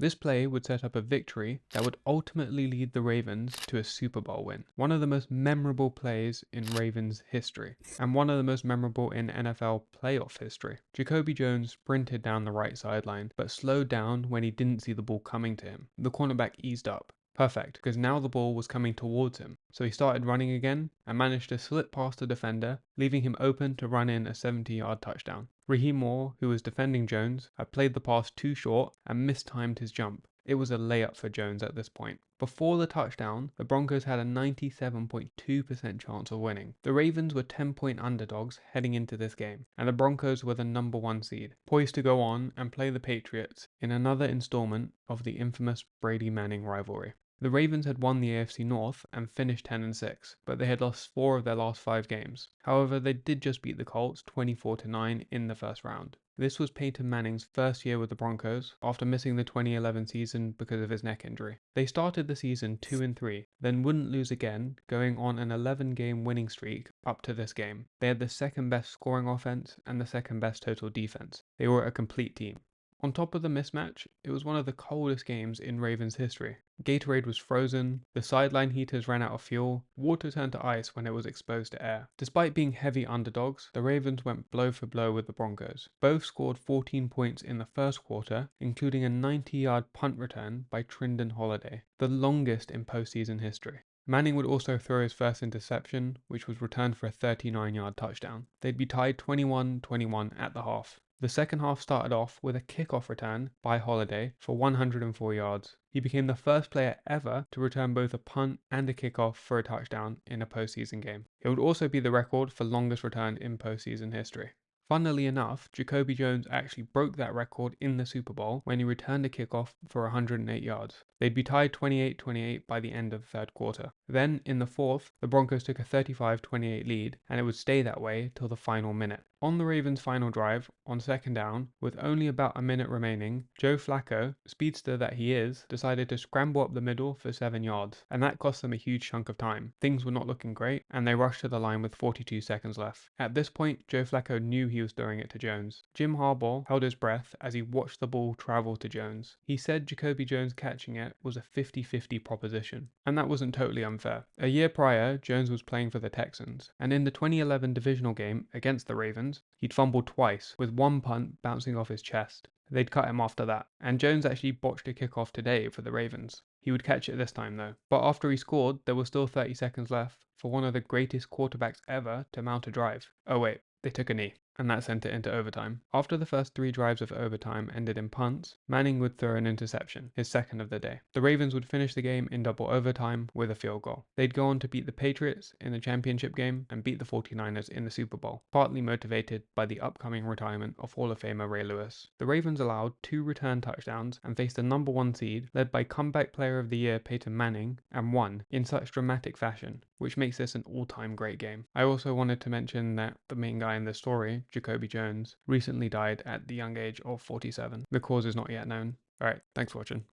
This play would set up a victory that would ultimately lead the Ravens to a Super Bowl win. One of the most memorable plays in Ravens history, and one of the most memorable in NFL playoff history. Jacoby Jones sprinted down the right sideline, but slowed down when he didn't see the ball coming to him. The cornerback eased up. Perfect, because now the ball was coming towards him. So he started running again and managed to slip past the defender, leaving him open to run in a 70-yard touchdown. Raheem Moore, who was defending Jones, had played the pass too short and mistimed his jump. It was a layup for Jones at this point. Before the touchdown, the Broncos had a 97.2% chance of winning. The Ravens were 10-point underdogs heading into this game, and the Broncos were the number 1 seed, poised to go on and play the Patriots in another installment of the infamous Brady-Manning rivalry. The Ravens had won the AFC North and finished 10-6, but they had lost 4 of their last 5 games. However, they did just beat the Colts 24-9 in the first round. This was Peyton Manning's first year with the Broncos after missing the 2011 season because of his neck injury. They started the season 2-3, then wouldn't lose again, going on an 11-game winning streak up to this game. They had the second best scoring offense and the second best total defense. They were a complete team. On top of the mismatch, it was one of the coldest games in Ravens history. Gatorade was frozen, the sideline heaters ran out of fuel, water turned to ice when it was exposed to air. Despite being heavy underdogs, the Ravens went blow for blow with the Broncos. Both scored 14 points in the first quarter, including a 90-yard punt return by Trindon Holiday, the longest in postseason history. Manning would also throw his first interception, which was returned for a 39-yard touchdown. They'd be tied 21-21 at the half. The second half started off with a kickoff return by Holiday for 104 yards. He became the first player ever to return both a punt and a kickoff for a touchdown in a postseason game. It would also be the record for longest return in postseason history. Funnily enough, Jacoby Jones actually broke that record in the Super Bowl when he returned a kickoff for 108 yards. They'd be tied 28-28 by the end of the third quarter. Then, in the fourth, the Broncos took a 35-28 lead, and it would stay that way till the final minute. On the Ravens' final drive, on second down, with only about a minute remaining, Joe Flacco, speedster that he is, decided to scramble up the middle for 7 yards, and that cost them a huge chunk of time. Things were not looking great, and they rushed to the line with 42 seconds left. At this point, Joe Flacco knew he was throwing it to Jones. Jim Harbaugh held his breath as he watched the ball travel to Jones. He said Jacoby Jones catching it was a 50-50 proposition, and that wasn't totally unfair. A year prior, Jones was playing for the Texans, and in the 2011 divisional game against the Ravens, he'd fumbled twice, with one punt bouncing off his chest. They'd cut him after that, and Jones actually botched a kickoff today for the Ravens. He would catch it this time though. But after he scored, there was still 30 seconds left for one of the greatest quarterbacks ever to mount a drive. Oh wait, they took a knee, and that sent it into overtime. After the first 3 drives of overtime ended in punts, Manning would throw an interception, his second of the day. The Ravens would finish the game in double overtime with a field goal. They'd go on to beat the Patriots in the championship game and beat the 49ers in the Super Bowl, partly motivated by the upcoming retirement of Hall of Famer Ray Lewis. The Ravens allowed 2 return touchdowns and faced the number 1 seed, led by comeback player of the year Peyton Manning, and won in such dramatic fashion, which makes this an all-time great game. I also wanted to mention that the main guy in this story, Jacoby Jones, recently died at the young age of 47. The cause is not yet known. Alright, thanks for watching.